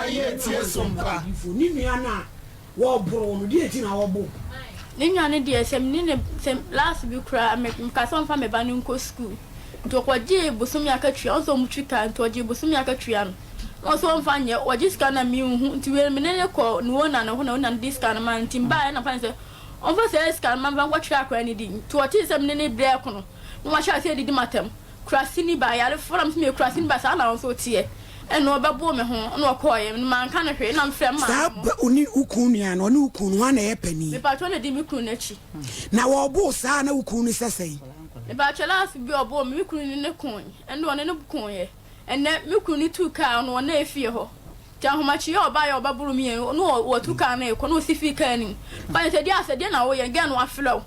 ye tie SOMPA ni nua na wo bro no die ti na wo bo ni nua ne de sem ni ne sem last bi kra me ka SOMPA me ba ni nko school to kwaje bosom ya ka twia so mu twika to je bosom ya ka twia no so mfa nye waje ska na mi hu nti we me ne ko no wona na ho na diska na man timba na fa se on fa se ska man ba kwatwa akra ni di to oti sem ne bre ko no ma sha se di matem krasini ba ya le forum me krasini ba sa na so tie eno obebo me ho na okoye man ka na hwe na mfrɛ ma sa oni ukunua na oni ukunu na ye pani me pa to na di mi kunu na chi na wo bo sa na ukunu sesei me ba chela fi bi obo mi kunu ni ne kun eno ne kun ye enne mi kunu ni tu ka no na efie ho ja homachi yo ba ya obaburu mi no wo tu ka na e ko no sifi ka ni ba se dia na wo ye ge no aflo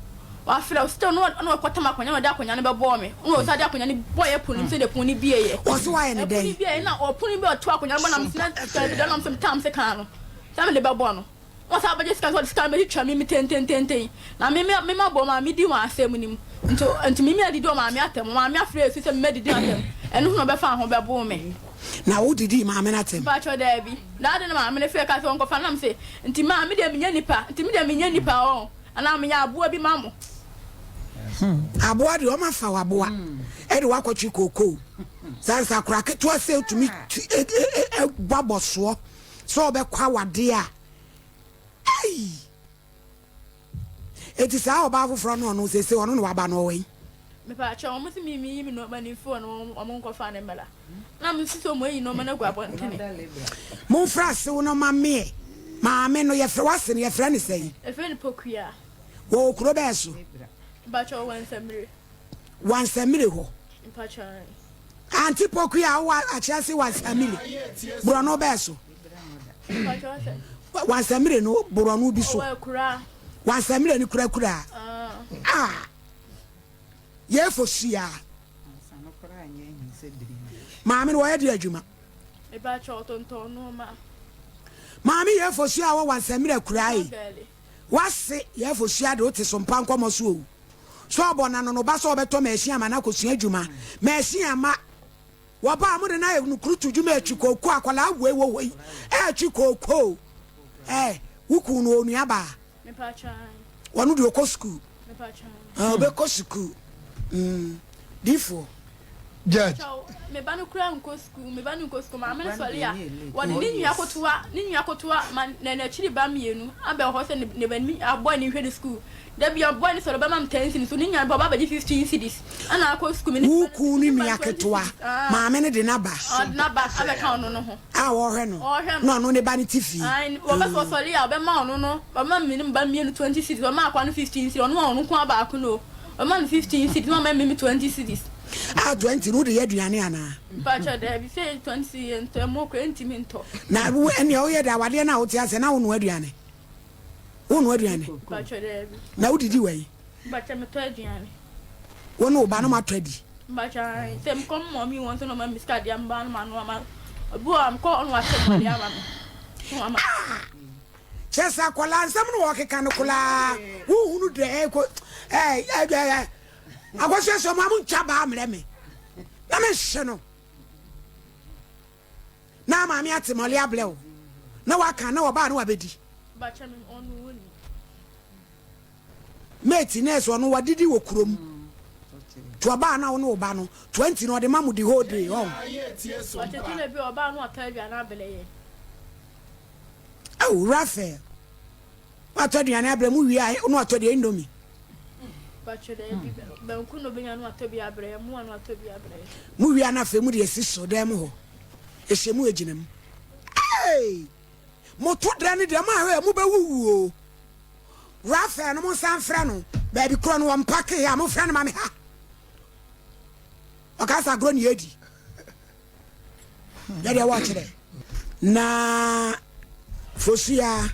still no kwatama kwanya no da kwanya ne bebo me no sa da kwanya ne boye punu se de punu bie ye o so wa ye ne dey bie na o punu bie o to akwanya bo na msina da na msem tam se kan no sa me le bebo no o sa ba je ska so ska me twa mi ten na me ma bo ma mi di wa asem nim nti mi adi do ma mi atem ma mi afre su se me di atem enu no be fa ho bebo me na wo didi ma me na tem ba cho da bi na de ma me ne fe ka so nko fa na mse nti ma me de minya nipa o ana me ya aboa bi ma mo aboa de o ma fa waboa e de wakotwi koko sansa kura keto se tumi baboso so obekwa wade a ai eti sa oba foforo no se ono no waba no wen me pa cha o musi mi no ba ni fo no o mo nko fa ne mela na me si so mo yi no me na gwa bontene mo frase wo no ma me no ye fre wase ne ye fre ne sei e fre ne pokua wo kuro be so ba cha wansamire ho pa cha anti pokua wa achiase wansamire bro no be so pa cha wansamire no bro no bi so wansamire ni kura ye fosia maami wo ye di adwuma e ba cha tonton no ma maami ye fosia wo wansamire kura yi wase ye fosia de o te SOMPA nkomo so o so obona no ba so obeto machine ama na kosua adwuma machine ama wo ba mu de na ye krutu dwuma atwikoku akwala wo e atwikoku wuku no onua ba me pa cha wonu de ko school me pa cha be ko school difo judge me ba no kura nko school ma me sori a woni ni nua kotoa na chiri ba mienu abe ho se ne ba ni aboy ni hwe school da bi aboy ni soro ba mam 10 cedis so ni nua ba ba 15 cedis ana ko school ni wuku ni nua ketoa ma me ne de na ba abe ka no ho wo hwe no no ne ba ni tifi wo ba so sori a be ma ono no ba mam mi ni ba mienu 20 cedis ba ma akwa no 15 cedis ono ko aba ako no ba mam 15 cedis ma mi 20 cedis 20 no de yaduane ana ba cha da bi say 20 ento mo ko ntimi nto na wo ene o ye da wade na wo ti ase na wo no aduane ba cha da bi na wo didi wai ba cha me to aduane wo no ba no ma twadi ba cha tem kom mo mi won so no ma miska dia mba no ma no ma bu am ko on wa se dia ma chesa kola nsam no wo keka no kola wo hunu de ko agwase so ma mu nchaba amre me na me hye no na ma me atemole ablew na waka na oba na wabedi ba cha me onu woni mate nurse onu wadidi wo kurom to oba na wo no oba no 20 no de mamu di whole day ba cha tile bi oba no atadua na abeleye Rafael atadua na abele mu wi ai no atodua indomie ba nkuno benya no atobi abre mu anu atobi abre mu wi ana fe mu de siso dem ho ehemu eginam moto dra ni dem a mu be wuwu o Rafael no mo san fra no ba bi kro no wo mpake ya mo fra no ma me ha okasa gro ni edi ya de watch there na fosia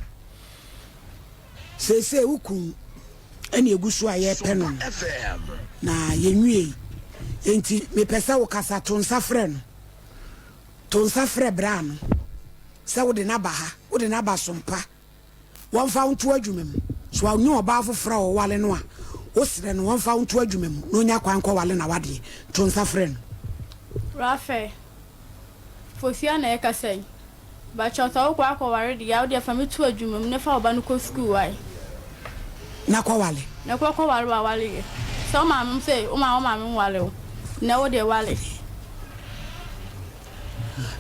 sese ukun eni egusu aye peno na yenwie enti me pesa wo kasa to nsa frɛ bra no se wo de na ba ha wo de na ba SOMPA won fa unto adwumem so anyo oba fofra wo wale no a wo sere no won fa unto adwumem no nya kwan kɔ wale na wade to nsa frɛ no Rafael fosia na ekasai But you talk about already out there for me to a dream, never about to school. Why? Nakwale. Nakwale, Wally. So, Mamma say, oh, my mamma, Wallow. No, dear Wally.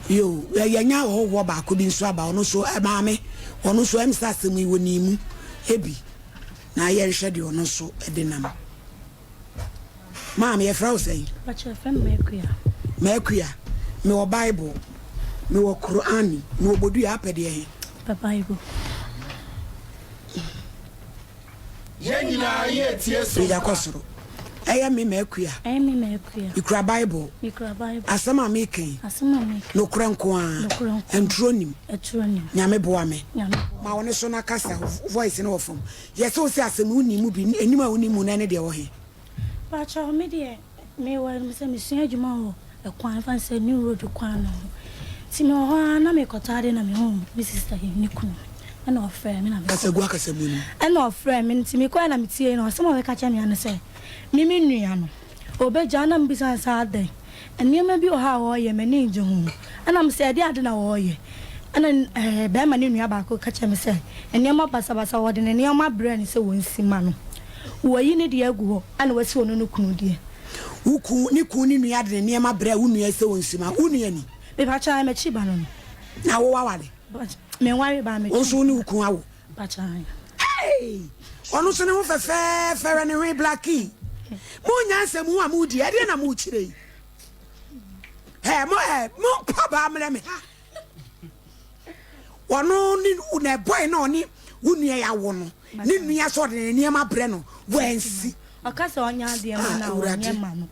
You, now, oh, what about could be swab, no so, mammy, or no so, I'm sassing me with him. Heavy. Now, you're schedule, no so, a dinner. Mammy, a frozen. But your friend Mercury, no Bible, no Quran, no body up at the Bible. Yenina yet yes. Frida Cosro. I am me Mercury. I am me Mercury. You cry Bible. You cry Bible. As some are making. As some are making. No crankwan. And tronim. A tronim. Yame boame. My one son a cassa voice in awful. Yes, so says a moony movie, and you may only moon any day or he. But your media may well miss a monsieur Jumao, a quan fancy new road to Quano. Simo, I make a tired in my home, Mrs. Nikun. And no friend, that's a guac as a moon. And no friend, and me quite a meeting or some of the catch me and say, Mimi Niano. Obey Janam besides hard day. And you may be how I am an angel home. And I'm said, I don't know you. And then Berman in Yabaco catch me say, and Yama Passabasa ordin and Yama brain is a winsy man. Who are you need the ego and was so no cool dear. Who could Nikuni had the near my bread, Unia so insima, Uniani. If I try a chibanon. Now, Wawali. But me worry about me. Also, no Kuau. But I. Hey! One was no fair and a ray blacky. Munya Mua moody, I didn't know today. Hey, more papa, me. One only una boy no ni unia won. Ni nua so de near my breno. Wensi. Akasa onya de na onya ma no.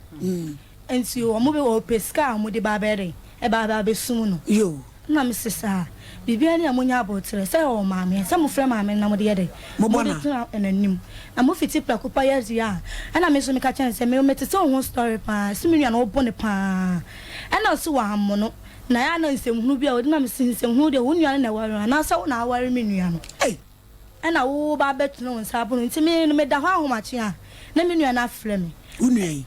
Enti o mo be o pesca mo de babere. E baba be sum no. Yo. Na me sesa. Bibia ni amonya abotre. Se o maame, se mo frɛ maame na mo de yede. Mo bona enanim. Na mo fiti prakopa yazia. Na me so me ka chen se me metete o ho story pa. Sumi nua na obo ne pa. Na so wa hammo no. Na ya na nsɛmhunu bia o de na me nsɛmhunu de wo nua na ware na sa wo na ware me nua no. Ei. Na wo ba betu no nsa abono nti me da ho ahomache a na me nua na afrɛ me. Wo nua yi.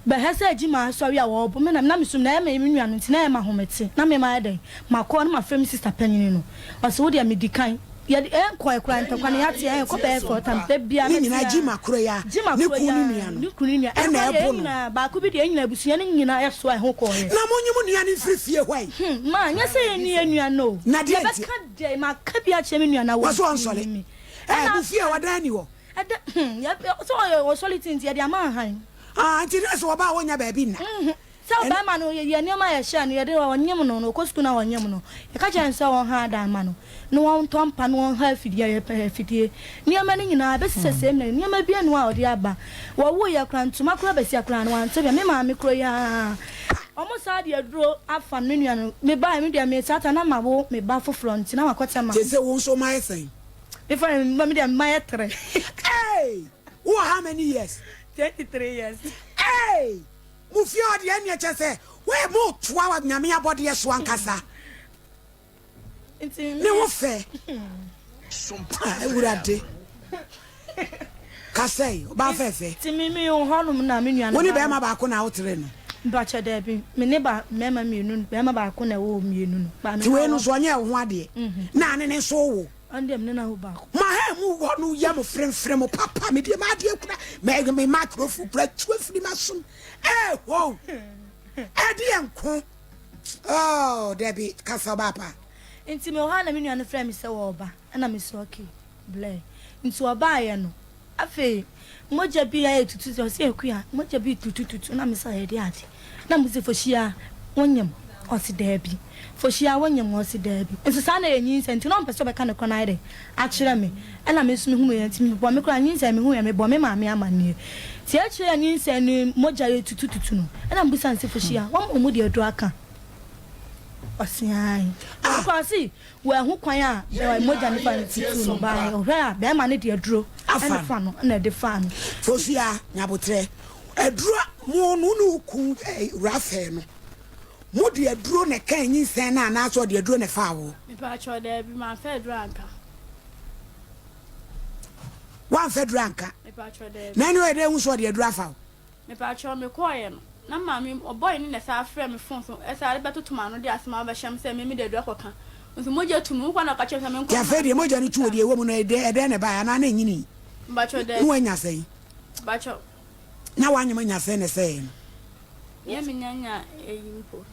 Ba hasa agima sɔre a wo bo me na mesum na me nua no nti na ma homete. Na me ma den. Ma kɔ na ma frɛ me sister panyin no. O se wo de me dikan. Ya enko ekura ntakwa na yate enko be for tam pe bia me nyina gima kro ya ne kunu nua no ne kunu nua e na ebo no ba ku bi de nyina busua ne nyina yeso a ho ko he na monyimu nua ne frifie hwai ma nya se ni nua no na de ka de ma ka bia che me nua na wo so onsole bufie wadan ni wo ya so wo solitude ya de ama han nti ne so ba wonya ba bi na so ba ma no ye ne ma ye sha no ye de wonyem no ko sku na wonyem no e ka chen se won ha da ma no no won tompa no won ha fidie ye fidie niam ne nyina be sese na niam bia no a odi aba wo wo ye krantuma kro be sia kra no wan tebia me ma me kro ya omo sa de aduro afa me nua no me ba me de me sata na ma wo me ba fo front na makota ma se won so my sen me fa me de my 3 hey who how many years 23 years hey mufio de anya chese we mo toa wa nyame abode so ankasa ne wo fe SOMPA ewurade kasei ba fefe ti mi o honum na me nua no woni be ma ba ko na wotre no ba cha da bi me ne ba me ma mienu be ma ba ko na wo mienu no ba me ti we no so nya ho ade na ne so wo ande me na ho ba ko ma ha mu wo no ya mo frem mo papa me de ma ade kura me microphone kura tuafiri masum ho ade enko oh debi kasabapa nti me ho na me nua no frɛ me sɛ wo ba na me so okay blay nti wo ba ye no afi moja bi ya tutu so se akua moja bi tutu na me sa ye de ade na mo se fohia wonyem o se da bi fohia wonyem o se da bi nti sa na ye nyin senti no mpɛ so be ka ne kona ide a kyerɛ me na me so me hu me nti me bo me kora nyin sɛ me hu ya me bo me ma me amane ti a kyerɛ nyin sɛ ni moja ye tutu no na mo sa se fohia wo mo de adu aka osian akwasi we hu kwan a moja ne fan tutu no ba o hwe a be ma ne de aduro ana fa no na de fa no fosia nyabotre aduro mo no no ku rafe no mo de aduro ne kan yin sen na na so de aduro ne fa wo me pa cho de bi ma fe dranka wan fe dranka me pa cho de na no e de hu so de aduro fa wo me pa cho me koye no na mami boy ni na sa frɛ me phone so esa ale beto tuma no de asema ba hyam sɛ me de do akoka nso moja tumu kwa na ka kyerɛ me nko ya fe de moja ni tuo de ewo mu no ede ne ba na na nyini bacho de wo anya sɛ bacho na wa nyama nya sɛ ne sɛ ye me nyanya eyimpo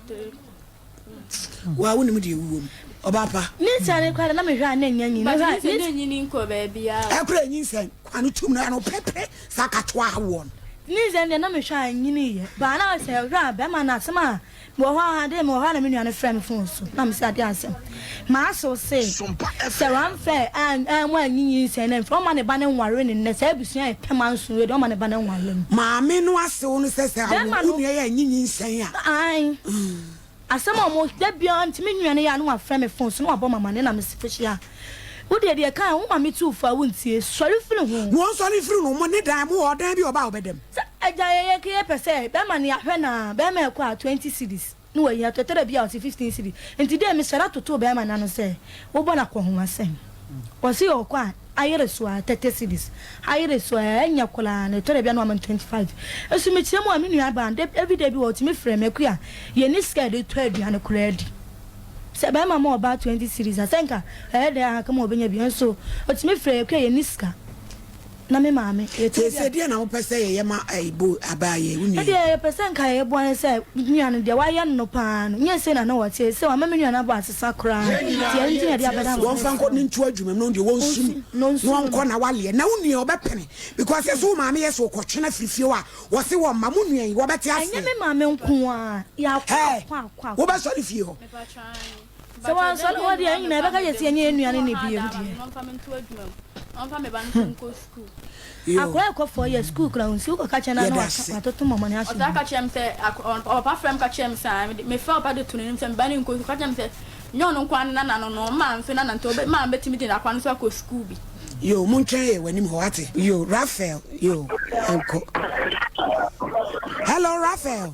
wa wo ni mu de ewo mu obapa ni sane kwa na me hwa na nyanyi na ni nyini nko ba bia akura nyin sɛ kwanu tum na no pepe saka to awon ni sane na me hwa nyini ye ba na sɛ hwa ba ma na asema mo hwa de mo hwa na me nua ne frɛ me phone so na me sɛ ade asɛm ma so se sɛ wan fɛ an mo anyinyi sɛ na from ma ne ba ne nware ne ne sɛ abusua e pema nso we de ma ne ba ne nware maame no ase wo no sɛ sɛ awo nua yɛ anyinyi nsɛn a ai asema mo da bia ntimi nua ne ya no afrɛ me phone so no abɔ mama ne na me sefihia wo de kan wo ma me tu fa wo ntie sɔre firi ho wo sɔre firi no mo ne dan mo odan bi oba obedem agya ye ke pese be ma ne ahwɛ na be ma ekɔ 20 cities no we ya totere bia 15 cities enti de me sɛra toto be ma na no sɛ wo bɔ na kɔ ho asɛm wo se okɔ a ayere so a 30 cities ayere so a enya kola na totere bia no am 25 esu me kyerɛ mo a me nua ba every day bi wo ti me frɛ me ku a ye ni sika de to aduane kola di se ba ma mo ba 20 cities asenka de aka mo benya bi nso o ti me frɛ ku ye ni sika na me maame se dia na wo pese ye ma aibo abaye wuni e dia pese nka ye bo an se nua no dia wa ye no pa no nye se na na wo tie se wa ma me nua na bo asesa kra tie nti na dia beda won fa nko ni ntu adwuma no de won sum no nko na wale na wuni obepene because so maame ye so kwotwena frifie wa wo se wo ma mu nua yi wo beti ase anya me maame nko a ya kwa wo be so ni fie ho so wa so wo dia nyina be ka ye se anya nua ne ne bi em die onfa me ban nko school akwa ko for your school kra unsi ko ka chana no atoto mama ne aso o ta ka chem se papa frem ka chem sa me fa pa de tunim se ban nko ka chem se nyo no kwan na no ma mfe na nto ma betimi de akwan so ko school bi yo muntwe wani ho ate yo Raphael yo enko hello Raphael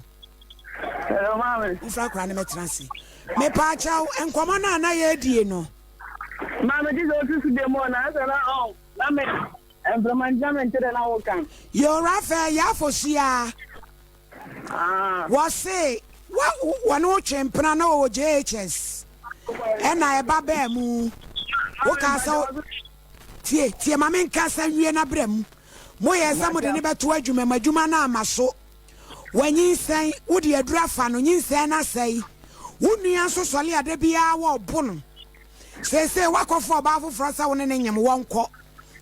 hello mama ufra kra na metransi me pa chaw enkomo na ye die no mama this is the mo na so na on na me impregnating de na wo kan yo Raphael ya fosia wase wa no chempna na o JHS ena e ba ba mu wo ka sa tie mama nka sa wie na brem mo ye sa mo de ne beto adwuma madwuma na amaso wanyin sen wo de adura fa no nyin sen na sei wo nua so sole ade bia wo bo no se wakofo ba foforo sa wo ne nyem wonko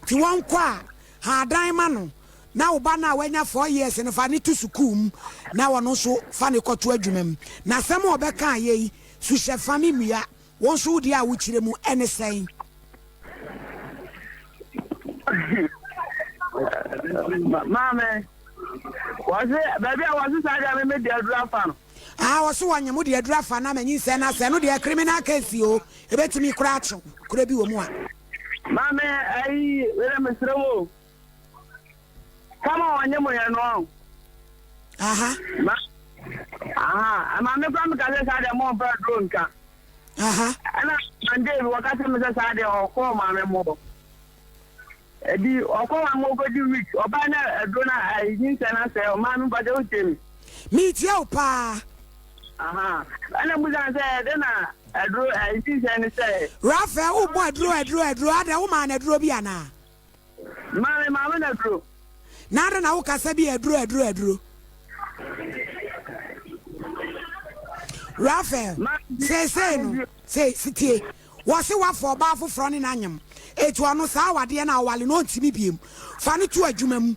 ti wonko a ha dan ma no na wo ba na wanya 4 years ne fa ne tu sukum na wo no so fa ne koto adwumam na sem obeka ayi su hye fami mia won so di a wo kire mu ene sen mama was it baby I was inside me dey adura fa no wo so wanya mu de adura fa na manyin sen na sen no de criminal case o ebetimi kura acho kura bi wo mu a mama ai wele mesrewo kama wanye mo ya no aha mama kwa me ka se sa de mo bra drone ka aha ana ande bi wakati me se sa de o ko mama mo edi o ko wa mo go di week oba na drone ai nin se na se o mama ba de o temi mi tie o pa ana mu zan se de na adro ai ti se ni se Raphael wo bo adro ada wo ma na adro bi ana mama na adro na ada na wo kasa bi adro Raphael say no say sitie wo se wa for ba foforo ni nanyem etu ano sa wade na wale no ntimi biem fa ne tu adwuma mu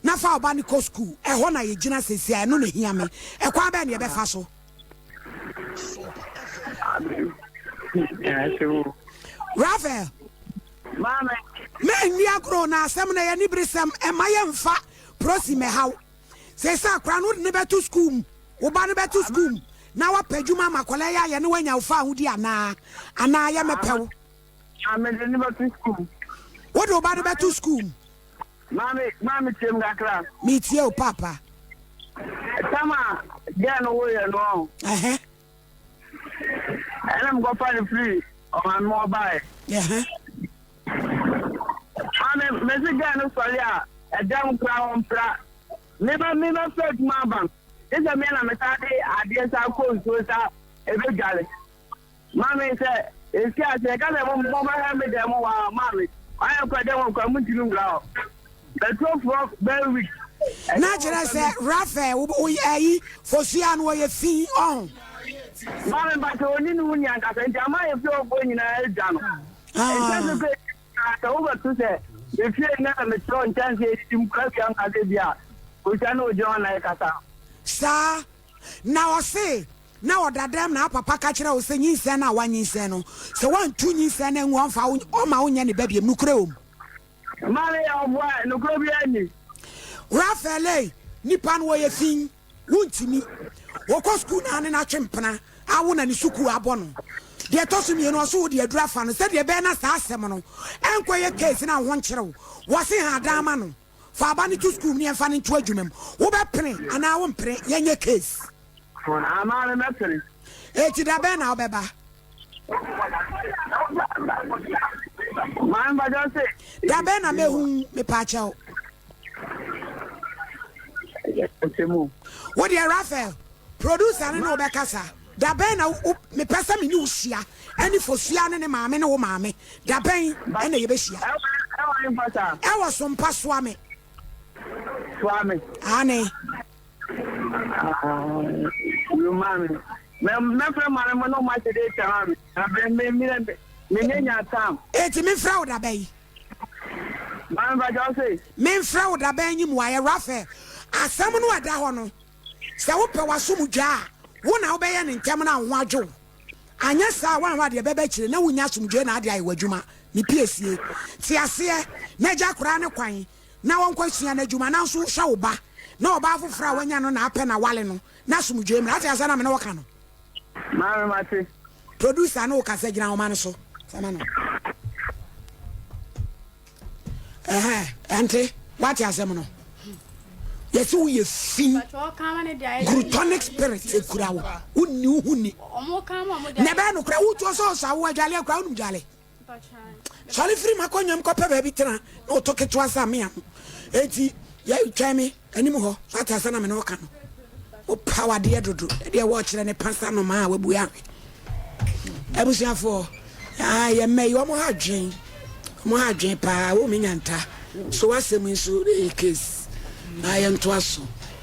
na fa oba ni ko school e ho na ye gina sesia no na hia me e kwa ba ne e be fa so Raphael mama me ni agro na asem na ye ni brisem e ma ye mfa prosi me haw se sa kra no ne betu school wo ba ne betu school na wa padwuma makola ya ye ne wanya ufa hudi ana ya mepew ame de ne betu school wo do ba ne betu school mama tem ga kra mi tie o papa tama ga no wo ye no I'm going to find free on more buy. Yeah. I'm a message. No, sorry, a damn crown. Never felt my bank. This a man I'm a Saturday, I guess I'll call to us out every galley. Mammy said, it's got a gun of Mama Hamid, Mammy. I am quite down coming to you now. The 12 rock very weak. Natural say, Raphael, we are for Sian where you see on. Mammy, but only Nunya, and I might have going in a jam. Over to say, if you never met John Chance, you crack young Adebia, which I know John like a sir. Now I say, now that damn now, Papa Catcher was saying, you send 1 year seno. So 1, 2 years send and 1 found all my own baby, Mucro. Marry of what? No go be any. Raphael, Nipan way a thing, won't to me. Woko school and a chimpana, I won any suku abono. They told me and also the draft and said, the Benas Assemano, and quiet case in our 1 chero. Was in her damano. Fabani to school near fanning to a jumum. Over pray, and I won't pray, yan your case. I'm on a message. It's the Bena, Beba. Man, but don't say. The Bena me whom me patch out. What dear Raphael? Producer and no Becassa. The Bena me pesa me new sia. Any for Sian and mammy no mammy. The Bain and the Yabeshia. I was some pass swami. Swami. Annie. You mammy. Member man, no much today, Tam. Me Tam. It's me fraud a bay. Man, but don't say. Men fraud a bay you wire Raphael. As someone who had that one. So was Sumuja. One obey and in Tamana Wajo. And yes, I want the baby, no one has some journal. I were Juma. Ni PSC. See, I see, Naja Krana Quine. Now one question and a Juma now so show ba. No baffle fra when you're not pen a walleno. Nasum Jim, that's as I'm no cano. Man, Mati. Producer no Casagina Manaso. Samano. Auntie, what is Samano? Yes, who you see glutonic spirits a crowd who knew who knew. Never no crowd was also a jolly crowd jolly. Sorry, free Maconium copper baby train, no talk it to us. I mean, 80, yeah, you tell me anymore. That has an American. Oh, power, dear, dear, watching any pastor no man will be happy. I was here for I am may you more dream. More dream, pa, woman, so I say, me so the case. I am to us.